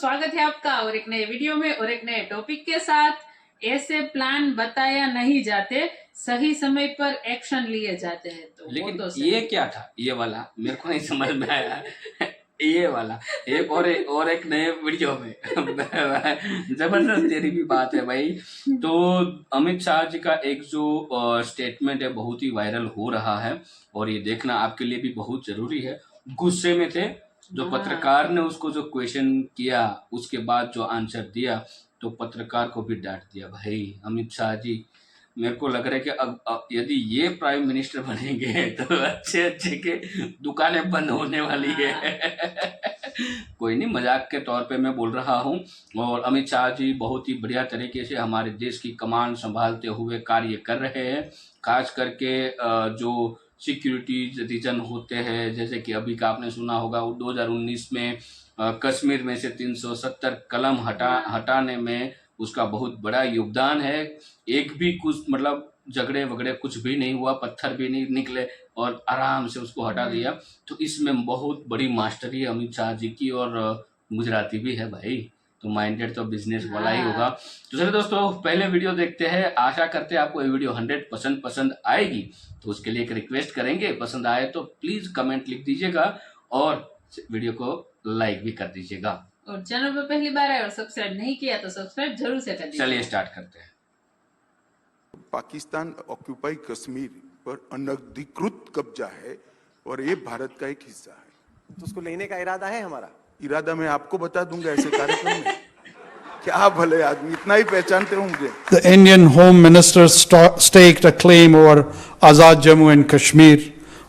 स्वागत है आपका और एक नए वीडियो में और एक नए टॉपिक के साथ। ऐसे प्लान बताया नहीं जाते, सही समय पर एक्शन लिए जाते हैं। तो लेकिन वो तो ये क्या था, ये वाला मेरे को नहीं समझ में आया। ये वाला और एक नए वीडियो में जबरदस्त तेरी भी बात है भाई। तो अमित शाह जी का एक जो स्टेटमेंट है बहुत ही वायरल हो रहा है और ये देखना आपके लिए भी बहुत जरूरी है। गुस्से में थे जो पत्रकार ने उसको जो क्वेश्चन किया, उसके बाद जो आंसर दिया, तो पत्रकार को भी डांट दिया। भाई अमित शाह जी, मेरे को लग रहा है कि अब यदि ये प्राइम मिनिस्टर बनेंगे तो अच्छे अच्छे के दुकानें बंद होने वाली है। कोई नहीं, मजाक के तौर पे मैं बोल रहा हूँ। और अमित शाह जी बहुत ही बढ़िया तरीके से हमारे देश की कमान संभालते हुए कार्य कर रहे हैं। खास करके जो सिक्योरिटी रीजन होते हैं, जैसे कि अभी का आपने सुना होगा 2019 में कश्मीर में से 370 कलम हटाने में उसका बहुत बड़ा योगदान है। एक भी कुछ मतलब झगड़े वगड़े कुछ भी नहीं हुआ, पत्थर भी नहीं निकले और आराम से उसको हटा दिया। तो इसमें बहुत बड़ी मास्टरी है अमित शाह जी की, और गुजराती भी है भाई, तो माइंडेड तो बिजनेस वाला ही होगा। तो चलिए दोस्तों, पहले वीडियो देखते हैं। आशा करते हैं आपको ये वीडियो 100% पसंद आएगी। तो उसके लिए एक रिक्वेस्ट करेंगे, पसंद आए तो प्लीज कमेंट लिख दीजिएगा और वीडियो को लाइक भी कर दीजिएगा। और चैनल पर पहली बार है और सब्सक्राइब नहीं किया तो सब्सक्राइब जरूर से कर दीजिए। चलिए स्टार्ट करते हैं। पाकिस्तान ऑक्यूपाई कश्मीर पर अनधिकृत कब्जा है और ये भारत का एक हिस्सा है। तो उसको लेने का इरादा है हमारा। इरादा मैं आपको बता दूंगा ऐसे कार्यक्रम में। क्या भले आदमी, इतना ही पहचानते होंगे। The Indian Home Minister staked a claim over Azad Jammu and Kashmir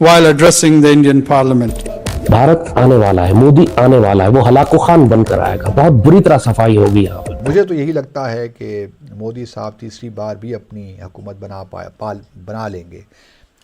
while addressing the Indian Parliament. Bharat आने वाला है, मोदी आने वाला है, वो हलाको खान बनकर आएगा। बहुत बुरी तरह सफाई होगी यहाँ पर। मुझे तो यही लगता है कि मोदी साहब तीसरी बार भी अपनी हुकूमत बना लेंगे।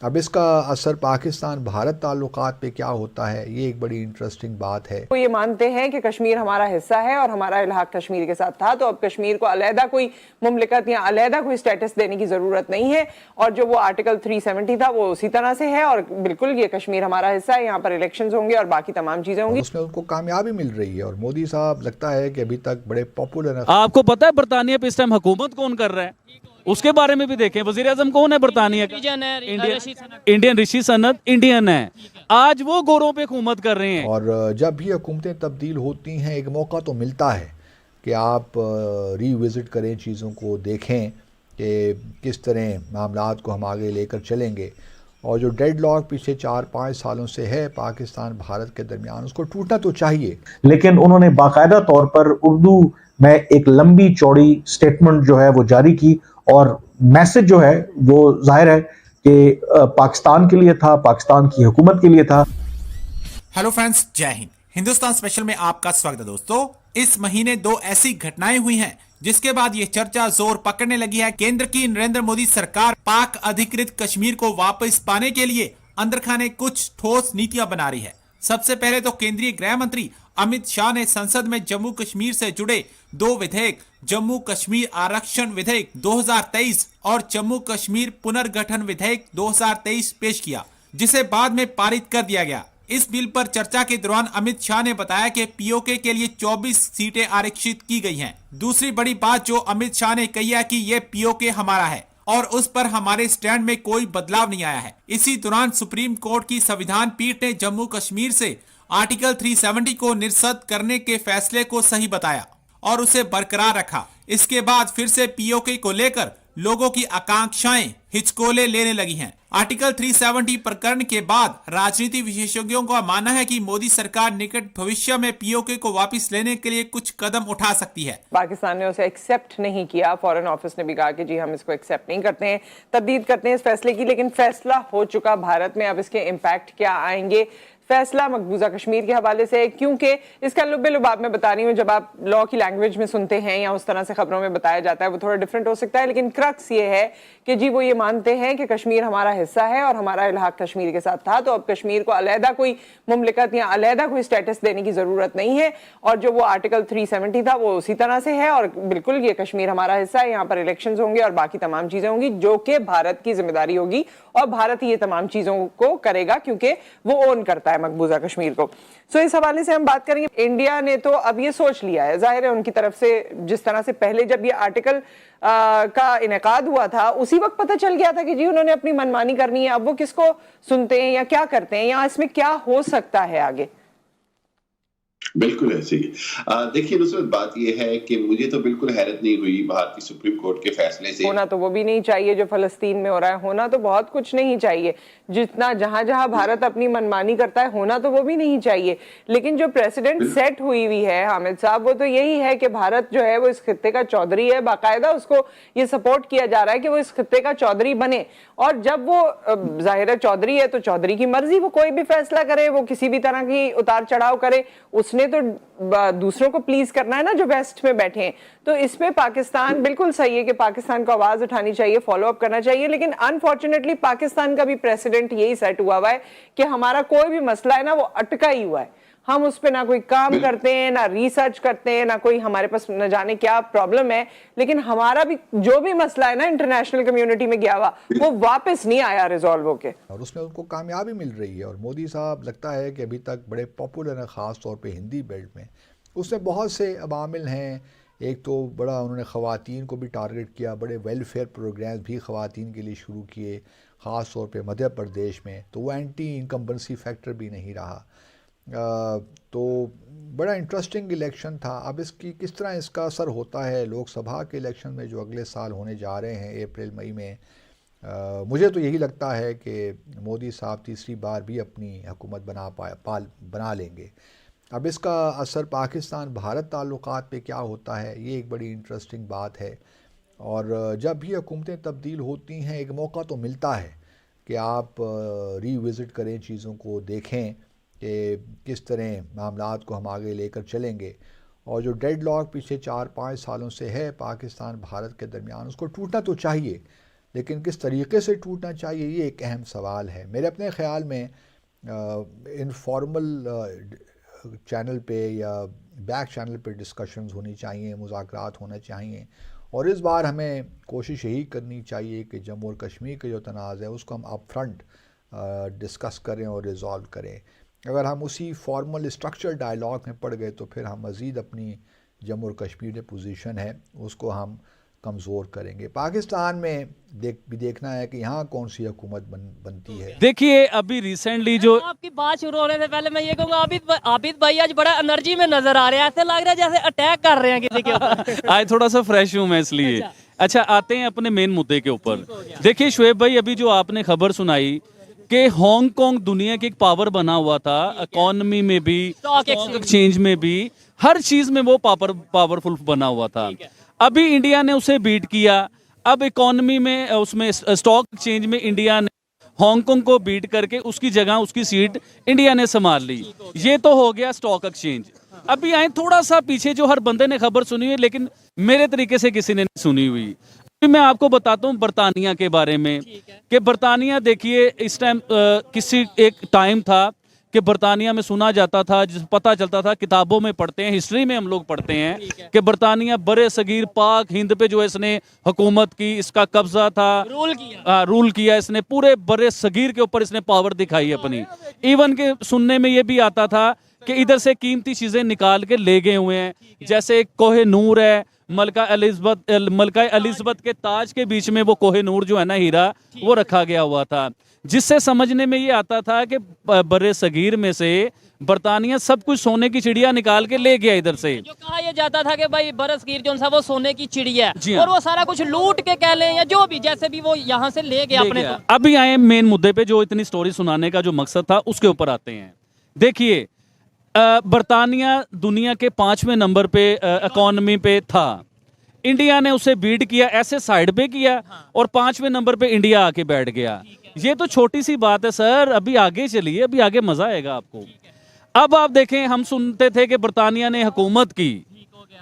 अब इसका असर पाकिस्तान भारत ताल्लुकात पे क्या होता है, ये एक बड़ी इंटरेस्टिंग बात है। वो ये मानते हैं कि कश्मीर हमारा हिस्सा है और हमारा इलाक़ा कश्मीर के साथ था, तो अब कश्मीर को अलहदा कोई मुमलिकत या अलहदा कोई स्टेटस देने की जरूरत नहीं है। और जो वो आर्टिकल 370 था वो उसी तरह से है और बिल्कुल ये कश्मीर हमारा हिस्सा है, यहाँ पर इलेक्शंस होंगे और बाकी तमाम चीजें होंगी। उसमें उनको कामयाबी मिल रही है और मोदी साहब लगता है कि अभी तक बड़े पॉपुलर हैं। आपको पता है बरतानिया पे इस टाइम हुकूमत कौन कर रहा है, उसके बारे में भी देखें। वजीर आजम कौन है बरतानिया का? इंडियन ऋषि सनत इंडियन है। आज वो गोरों पे हुकूमत कर रहे हैं। और जब भी हुकूमतें तब्दील होती हैं एक मौका तो मिलता है कि आप रीविजिट करें, चीज़ों को देखें कि किस तरह मामलात को हम आगे लेकर चलेंगे। और जो डेडलॉक पिछले 4-5 सालों से है पाकिस्तान भारत के दरमियान, उसको टूटना तो चाहिए। लेकिन उन्होंने बाकायदा तौर पर उर्दू में एक लंबी चौड़ी स्टेटमेंट जो है वो जारी की और मैसेज जो है वो जाहिर है कि पाकिस्तान के लिए था, पाकिस्तान की हुकूमत के लिए था। हेलो फ्रेंड्स, जय हिंद। हिंदुस्तान स्पेशल में आपका स्वागत है। दोस्तों, इस महीने 2 ऐसी घटनाएं हुई हैं जिसके बाद ये चर्चा जोर पकड़ने लगी है। केंद्र की नरेंद्र मोदी सरकार पाक अधिकृत कश्मीर को वापस पाने के लिए अंदर खाने कुछ ठोस नीतियां बना रही है। सबसे पहले तो केंद्रीय गृह मंत्री अमित शाह ने संसद में जम्मू कश्मीर से जुड़े 2 विधेयक, जम्मू कश्मीर आरक्षण विधेयक 2023 और जम्मू कश्मीर पुनर्गठन विधेयक 2023 पेश किया, जिसे बाद में पारित कर दिया गया। इस बिल पर चर्चा के दौरान अमित शाह ने बताया कि पीओके के लिए 24 सीटें आरक्षित की गई हैं। दूसरी बड़ी बात जो अमित शाह ने कही है कि ये पीओके हमारा है और उस पर हमारे स्टैंड में कोई बदलाव नहीं आया है। इसी दौरान सुप्रीम कोर्ट की संविधान पीठ ने जम्मू कश्मीर से आर्टिकल 370 को निरस्त करने के फैसले को सही बताया और उसे बरकरार रखा। इसके बाद फिर से पीओके को लेकर लोगों की आकांक्षाएं हिचकोले लेने लगी हैं। आर्टिकल 370 प्रकरण के बाद राजनीति विशेषज्ञों का मानना है कि मोदी सरकार निकट भविष्य में पीओके को वापस लेने के लिए कुछ कदम उठा सकती है। पाकिस्तान ने उसे एक्सेप्ट नहीं किया। फॉरेन ऑफिस ने भी कहा कि जी हम इसको एक्सेप्ट नहीं करते हैं, तरदीद करते हैं इस फैसले की। लेकिन फैसला हो चुका भारत में, अब इसके इम्पैक्ट क्या आएंगे। फैसला मकबूजा कश्मीर के हवाले से है, क्योंकि इसका लुब्बे लुबाब में बता रही हूँ, जब आप लॉ की लैंग्वेज में सुनते हैं या उस तरह से खबरों में बताया जाता है वो थोड़ा डिफरेंट हो सकता है, लेकिन क्रक्स ये है कि जी वो ये मानते हैं कि कश्मीर हमारा हिस्सा है और हमारा इलाक़ा कश्मीर के साथ था, तो अब कश्मीर को अलहदा कोई मुमलिकत या अलहदा कोई स्टेटस देने की जरूरत नहीं है। और जो वो आर्टिकल 370 था वो उसी तरह से है और बिल्कुल ये कश्मीर हमारा हिस्सा है, यहाँ पर इलेक्शंस होंगे और बाकी तमाम चीजें होंगी जो कि भारत की जिम्मेदारी होगी और भारत ही ये तमाम चीजों को करेगा क्योंकि वो ओन करता है मकबूजा कश्मीर को। सो इस हवाले से हम बात करेंगे। इंडिया ने तो अब ये सोच लिया है, जाहिर है उनकी तरफ से, जिस तरह से पहले जब ये आर्टिकल का इनेकाद हुआ था उसी वक्त पता चल गया था कि जी उन्होंने अपनी मनमानी करनी है। अब वो किसको सुनते हैं या क्या करते हैं, या इसमें क्या हो सकता है आगे? बिल्कुल ऐसे ही। देखिए नुसरत, बात यह है कि मुझे तो बिल्कुल हैरत नहीं हुई भारतीय सुप्रीम कोर्ट के फैसले से। होना तो वो भी नहीं चाहिए जो फलस्तीन में हो रहा है, होना तो बहुत कुछ नहीं चाहिए, जितना जहां जहां भारत अपनी मनमानी करता है होना तो वो भी नहीं चाहिए। लेकिन जो प्रेसिडेंट सेट हुई हुई है हामिद साहब, वो तो यही है कि भारत जो है वो इस खित्ते का चौधरी है, बाकायदा उसको ये सपोर्ट किया जा रहा है कि वो इस खित्ते का चौधरी बने। और जब वो जाहिर है चौधरी है तो चौधरी की मर्जी, वो कोई भी फैसला करे, वो किसी भी तरह की उतार चढ़ाव करे, उसने तो दूसरों को प्लीज करना है ना जो वेस्ट में बैठे हैं। तो इसमें पाकिस्तान बिल्कुल सही है कि पाकिस्तान को आवाज उठानी चाहिए, फॉलो अप करना चाहिए। लेकिन अनफॉर्चुनेटली पाकिस्तान का भी प्रेसिडेंट यही सेट हुआ है कि हमारा कोई भी मसला है ना वो अटका ही हुआ है, हम उस पे ना कोई काम करते हैं, ना रिसर्च करते हैं, ना कोई हमारे पास न जाने क्या प्रॉब्लम है, लेकिन हमारा भी जो भी मसला है ना इंटरनेशनल कम्युनिटी में गया हुआ वो वापस नहीं आया रिजॉल्व होके, और उसमें उनको कामयाबी मिल रही है। और मोदी साहब लगता है कि अभी तक बड़े पॉपुलर हैं, ख़ास तौर पे हिंदी बेल्ट में। उसमें बहुत से अवामिल हैं। एक तो बड़ा उन्होंने ख़वातीन को भी टारगेट किया, बड़े वेलफेयर प्रोग्राम्स भी ख़वातीन के लिए शुरू किए, ख़ास तौर पे मध्य प्रदेश में, तो वो एंटी इनकम्बेंसी फैक्टर भी नहीं रहा। तो बड़ा इंटरेस्टिंग इलेक्शन था। अब इसकी किस तरह इसका असर होता है लोकसभा के इलेक्शन में जो अगले साल होने जा रहे हैं अप्रैल मई में, मुझे तो यही लगता है कि मोदी साहब तीसरी बार भी अपनी हुकूमत बना लेंगे। अब इसका असर पाकिस्तान भारत ताल्लुकात पे क्या होता है, ये एक बड़ी इंटरेस्टिंग बात है। और जब भी हुकूमतें तब्दील होती हैं एक मौका तो मिलता है कि आप रीविज़िट करें, चीज़ों को देखें कि किस तरह मामलात को हम आगे लेकर चलेंगे। और जो डेडलॉक पिछले 4-5 सालों से है पाकिस्तान भारत के दरमियान, उसको टूटना तो चाहिए, लेकिन किस तरीके से टूटना चाहिए ये एक अहम सवाल है। मेरे अपने ख़्याल में इनफॉर्मल चैनल पे या बैक चैनल पे डिस्कशंस होनी चाहिए, मुज़ाकरात होने चाहिए। और इस बार हमें कोशिश यही करनी चाहिए कि जम्मू और कश्मीर के जो तनाज़ है उसको हम अप फ्रंट डिस्कस करें और रिज़ॉल्व करें। अगर हम उसी फॉर्मल स्ट्रक्चर डायलॉग में पड़ गए तो फिर हम मज़ीद अपनी जम्मू और कश्मीर में पोजीशन है उसको हम कमज़ोर करेंगे। पाकिस्तान में देखना है कि यहाँ कौन सी हुकूमत बनती है। देखिए अभी रिसेंटली जो आपकी बात शुरू होने से पहले मैं ये कहूँगा, आबिद भाई आज बड़ा एनर्जी में नजर आ रहे हैं, ऐसे लग रहा है जैसे अटैक कर रहे हैं किसी के ऊपर। आज थोड़ा सा फ्रेश हूँ मैं इसलिए। अच्छा आते हैं अपने मेन मुद्दे के ऊपर। देखिए शुएब भाई, अभी जो आपने खबर सुनाई कि हांगकांग दुनिया की एक पावर बना हुआ था, इकोनॉमी में भी, स्टॉक एक्सचेंज में भी, हर चीज में वो पावरफुल बना हुआ था। अभी इंडिया ने उसे बीट किया। अब इकोनॉमी में, उसमें स्टॉक एक्सचेंज में इंडिया ने हांगकांग को बीट करके उसकी जगह, उसकी सीट इंडिया ने संभाल ली। ये तो हो गया स्टॉक एक्सचेंज। अभी आए थोड़ा सा पीछे, जो हर बंदे ने खबर सुनी हुई लेकिन मेरे तरीके से किसी ने नहीं सुनी हुई। मैं आपको बताता हूँ बरतानिया के बारे में कि बरतानिया, देखिए इस टाइम किसी एक टाइम था कि बरतानिया में सुना जाता था, जिस पता चलता था, किताबों में पढ़ते हैं, हिस्ट्री में हम लोग पढ़ते हैं कि बरतानिया बड़े सगीर पाक हिंद पे जो इसने हुकूमत की, इसका कब्जा था, रूल किया इसने, पूरे बड़े सगीर के ऊपर इसने पावर दिखाई अपनी। इवन के सुनने में ये भी आता था कि इधर से कीमती चीजें निकाल के ले गए हुए हैं, जैसे कोहे नूर है, मलका एलिज़ाबेथ के ताज के बीच में वो कोहे नूर जो है ना, हीरा, वो रखा गया हुआ था, जिससे समझने में ये आता था कि बड़े सगीर में से बरतानिया सब कुछ सोने की चिड़िया निकाल के ले गया इधर से। जो कहा यह जाता था कि भाई बरसगीर जो सा वो सोने की चिड़िया है, और वो सारा कुछ लूट के कह लें या जो भी, जैसे भी वो यहाँ से ले गया अपने। अभी आए मेन मुद्दे पे, जो इतनी स्टोरी सुनाने का जो मकसद था उसके ऊपर आते हैं। देखिए बरतानिया दुनिया के 5वें नंबर पे इकोनॉमी पे था, इंडिया ने उसे बीट किया, ऐसे साइड पे किया और 5वें नंबर पे इंडिया आके बैठ गया। ये तो छोटी सी बात है सर, अभी आगे चलिए, अभी आगे मजा आएगा आपको। अब आप देखें, हम सुनते थे कि बरतानिया ने हुकूमत की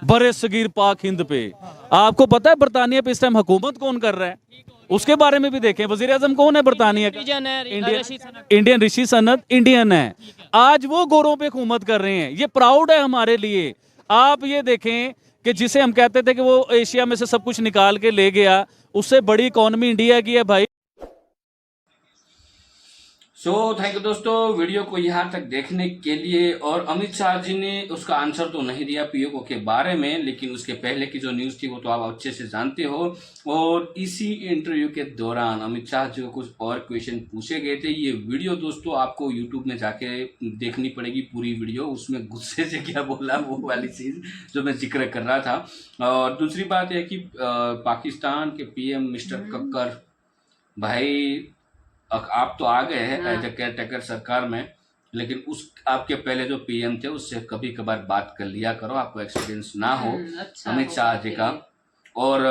बड़े सगीर पाक हिंद पे। आपको पता है बरतानिया पे इस टाइम हुकूमत कौन कर रहा है? उसके बारे में भी देखें। वजीर आजम कौन है बरतानिया का? इंडियन ऋषि सनत इंडियन है। आज वो गोरों पे हुकूमत कर रहे हैं, ये प्राउड है हमारे लिए। आप ये देखें कि जिसे हम कहते थे कि वो एशिया में से सब कुछ निकाल के ले गया, उससे बड़ी इकोनॉमी इंडिया की है भाई। सो थैंक यू दोस्तों वीडियो को यहाँ तक देखने के लिए। और अमित शाह जी ने उसका आंसर तो नहीं दिया पीओके के बारे में, लेकिन उसके पहले की जो न्यूज थी वो तो आप अच्छे से जानते हो। और इसी इंटरव्यू के दौरान अमित शाह जी को कुछ और क्वेश्चन पूछे गए थे। ये वीडियो दोस्तों आपको यूट्यूब में जाके देखनी पड़ेगी पूरी वीडियो, उसमें गुस्से से क्या बोला वो वाली चीज जो मैं जिक्र कर रहा था। और दूसरी बात है कि पाकिस्तान के पीएम मिस्टर कक्कर भाई, आप तो आ गए हैं एज ए केयरटेकर सरकार में, लेकिन उस आपके पहले जो पीएम थे उससे कभी कभार बात कर लिया करो, आपको एक्सपीरियंस ना हो अमित शाह जी का। और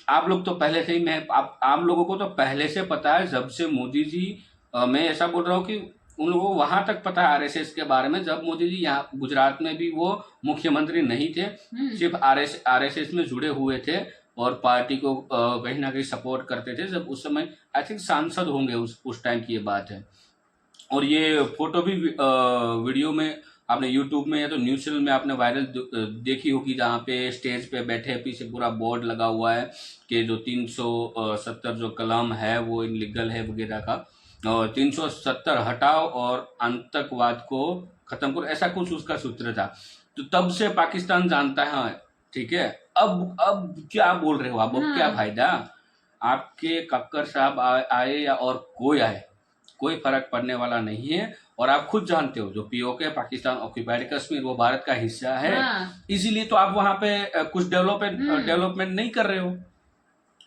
आप लोग तो पहले से ही आप लोगों को तो पहले से पता है, जब से मोदी जी मैं ऐसा बोल रहा हूँ कि उन लोगों को वहां तक पता है आरएसएस के बारे में। जब मोदी जी यहाँ गुजरात में भी वो मुख्यमंत्री नहीं थे, सिर्फ आरएसएस में जुड़े हुए थे और पार्टी को कहीं ना कहीं सपोर्ट करते थे। जब उस समय आई थिंक सांसद होंगे उस टाइम की ये बात है। और ये फोटो भी वीडियो में आपने यूट्यूब में या तो न्यूज चैनल में आपने वायरल देखी होगी, जहाँ पे स्टेज पे बैठे पीछे पूरा बोर्ड लगा हुआ है कि जो 370 जो कलम है वो इनलीगल है वगैरह का, और 370 हटाओ और आतंकवाद को खत्म करो, ऐसा कुछ उसका सूत्र था। तो तब से पाकिस्तान जानता है, ठीक है। अब क्या बोल रहे हो आप, अब क्या फायदा? आपके कक्कर साहब आए या और कोई आए, कोई फर्क पड़ने वाला नहीं है। और आप खुद जानते हो जो पीओके पाकिस्तान ऑक्यूपाइड कश्मीर वो भारत का हिस्सा है, इसीलिए तो आप वहां पे कुछ डेवलपमेंट नहीं कर रहे हो।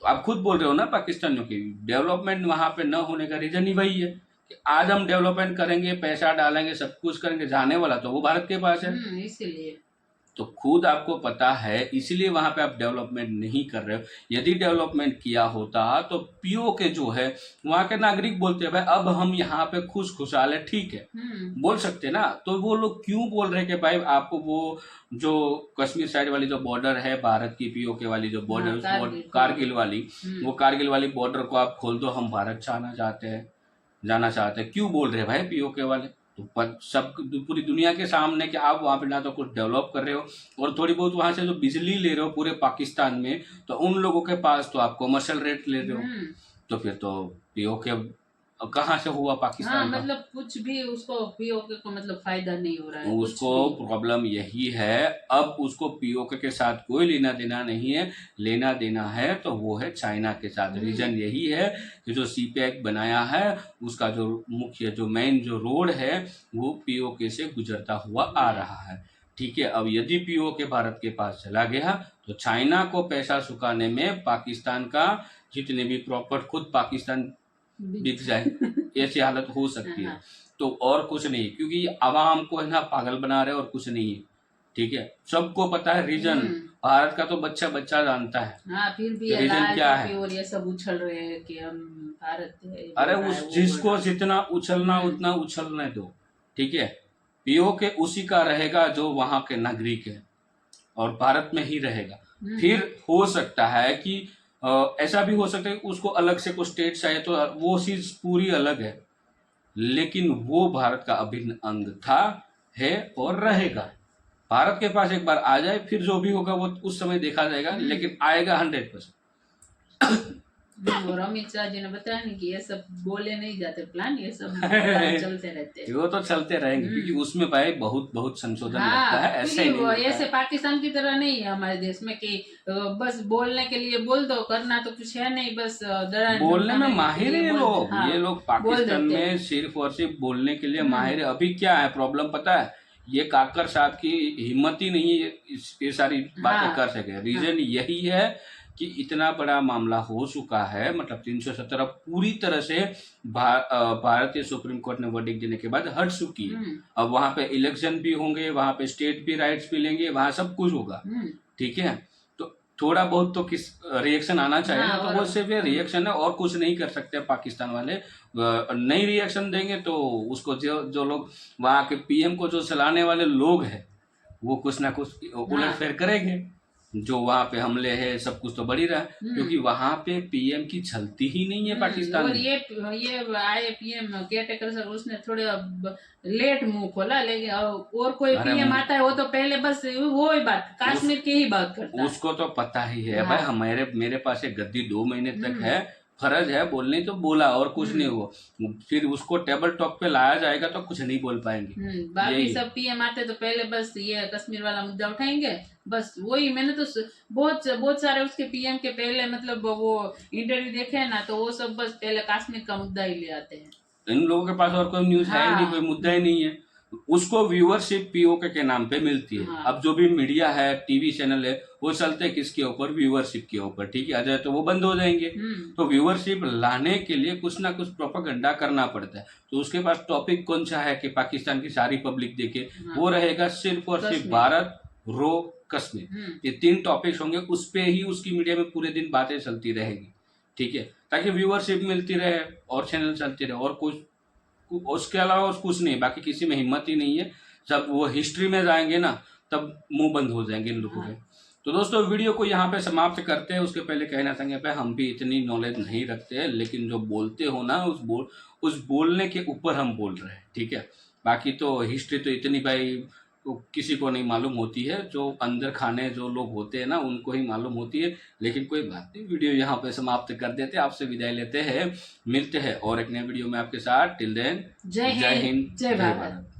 आप खुद बोल रहे हो ना पाकिस्तानियों की डेवलपमेंट वहां पे न होने का रीजन ही वही है कि आज हम डेवलपमेंट करेंगे, पैसा डालेंगे, सब कुछ करेंगे, जाने वाला तो वो भारत के पास है। इसीलिए तो खुद आपको पता है, इसीलिए वहां पे आप डेवलपमेंट नहीं कर रहे हो। यदि डेवलपमेंट किया होता तो पीओके जो है वहां के नागरिक बोलते हैं भाई अब हम यहाँ पे खुशहाल है, ठीक है, बोल सकते ना। तो वो लोग क्यों बोल रहे हैं कि भाई आपको वो जो कश्मीर साइड वाली जो बॉर्डर है भारत की पीओके वाली जो बॉर्डर कारगिल वाली, वो कारगिल वाली बॉर्डर को आप खोल दो, हम भारत जाना चाहते हैं। क्यों बोल रहे हैं भाई पीओके वाले? तो सब पूरी दुनिया के सामने कि आप वहां पे ना तो कुछ डेवलप कर रहे हो और थोड़ी बहुत वहां से जो बिजली ले रहे हो पूरे पाकिस्तान में, तो उन लोगों के पास तो आप कमर्शियल रेट ले रहे हो। तो फिर तो पीओके कहाँ से हुआ पाकिस्तान का? मतलब कुछ भी उसको पीओके को मतलब फायदा नहीं हो रहा है उसको। प्रॉब्लम यही है, अब उसको पीओके के साथ कोई लेना देना नहीं है। लेना देना है तो वो है चाइना के साथ। रीजन यही है कि जो सीपैक बनाया है उसका जो मुख्य जो मेन जो रोड है वो पीओके से गुजरता हुआ आ रहा है, ठीक है। अब यदि पीओके भारत के पास चला गया तो चाइना को पैसा चुकाने में पाकिस्तान का जितने भी प्रॉपर्टी खुद पाकिस्तान बिक जाए, ऐसी हालत हो सकती है। तो और कुछ नहीं, क्योंकि आवाम को है ना पागल बना रहे और कुछ नहीं है, ठीक है। सबको पता है रीजन, भारत का तो बच्चा जानता है। फिर भी रीजन क्या है और ये सब उछल रहे हैं कि हम भारत है। अरे जिसको जितना उछलना उतना उछलने दो, ठीक है। पीओके उसी का रहेगा जो वहां के नागरिक है और भारत में ही रहेगा। फिर हो सकता है कि ऐसा भी हो सकता है कि उसको अलग से कुछ स्टेट चाहिए तो वो चीज पूरी अलग है, लेकिन वो भारत का अभिन्न अंग था, है और रहेगा। भारत के पास एक बार आ जाए फिर जो भी होगा वो उस समय देखा जाएगा, लेकिन आएगा 100%। और अमित शाह जी ने बताया नहीं कि ये सब बोले नहीं जाते प्लान, ये सब चलते रहते हैं। वो तो चलते रहेंगे क्योंकि उसमें भाई बहुत संशोधन लगता है। ऐसे नहीं, ऐसे पाकिस्तान की तरह नहीं है हमारे देश में कि बस बोलने के लिए बोल दो, करना तो कुछ है नहीं, बस बोलने में माहिर है लोग। ये लोग पाकिस्तान में सिर्फ और सिर्फ बोलने के लिए माहिर है। अभी क्या है प्रॉब्लम पता है, ये काकर साहब की हिम्मत ही नहीं है ये सारी बातें कर सके। रीजन यही है कि इतना बड़ा मामला हो चुका है, मतलब 317 पूरी तरह से भारतीय सुप्रीम कोर्ट ने वर्डिक्ट देने के बाद हट चुकी है। अब वहां पे इलेक्शन भी होंगे, वहां पे स्टेट भी राइट्स भी लेंगे, वहां सब कुछ होगा, ठीक है। तो थोड़ा बहुत तो किस रिएक्शन आना चाहिए ना, तो वो सिर्फ रिएक्शन है और कुछ नहीं कर सकते पाकिस्तान वाले। नहीं रिएक्शन देंगे तो उसको जो लोग वहां के पीएम को जो चलाने वाले लोग हैं वो कुछ ना कुछ उलटफेर करेंगे। जो वहां पे हमले है सब कुछ तो बढ़ी रहा है, क्योंकि वहां पे पीएम की चलती ही नहीं है पाकिस्तान और ये आए पीएम केयरटेकर सर, उसने थोड़े लेट मुंह खोला, लेकिन और कोई पीएम आता है वो तो पहले बस वो ही बात कश्मीर की ही बात करता है। उसको तो पता ही है भाई, मेरे पास एक गद्दी 2 महीने तक है, फर्ज है बोलने, तो बोला और कुछ नहीं हुआ। फिर उसको टेबल टॉक पे लाया जाएगा तो कुछ नहीं बोल पाएंगे। बाकी यही। सब पीएम आते तो पहले बस ये कश्मीर वाला मुद्दा उठाएंगे, बस वही। मैंने तो बहुत सारे उसके पीएम के पहले मतलब वो इंटरव्यू देखे हैं ना, तो वो सब बस पहले कश्मीर का मुद्दा ही ले आते हैं। इन लोगों के पास और कोई न्यूज है ही नहीं, कोई मुद्दा ही नहीं है। उसको व्यूअरशिप पीओके के नाम पे मिलती है। अब जो भी मीडिया है, टीवी चैनल है, वो चलते किसके ऊपर? व्यूअरशिप के ऊपर। ठीक है, आ जाए तो वो बंद हो जाएंगे। तो व्यूअरशिप लाने के लिए कुछ ना कुछ प्रोपेगेंडा करना पड़ता है। तो उसके पास टॉपिक कौन सा है कि पाकिस्तान की सारी पब्लिक देखे? वो रहेगा सिर्फ और सिर्फ भारत, रो, कश्मीर। ये 3 टॉपिक्स होंगे, उस पे ही उसकी मीडिया में पूरे दिन बातें चलती रहेगी। ठीक है, ताकि व्यूअरशिप मिलती रहे और चैनल चलती रहे, और कुछ उसके अलावा कुछ नहीं। बाकी किसी में हिम्मत ही नहीं है। जब वो हिस्ट्री में जाएंगे ना, तब मुंह बंद हो जाएंगे इन लोगों के। तो दोस्तों, वीडियो को यहाँ पे समाप्त करते हैं। उसके पहले कहना चाहेंगे पे हम भी इतनी नॉलेज नहीं रखते हैं, लेकिन जो बोलते हो ना, उस बोलने के ऊपर हम बोल रहे हैं। ठीक है, बाकी तो हिस्ट्री तो इतनी भाई किसी को नहीं मालूम होती है। जो अंदर खाने जो लोग होते हैं ना, उनको ही मालूम होती है। लेकिन कोई बात नहीं, वीडियो यहाँ पे समाप्त कर देते, आपसे विदाई लेते हैं। मिलते हैं और एक नए वीडियो में आपके साथ। टिल देन, जय हिंद, जय भारत।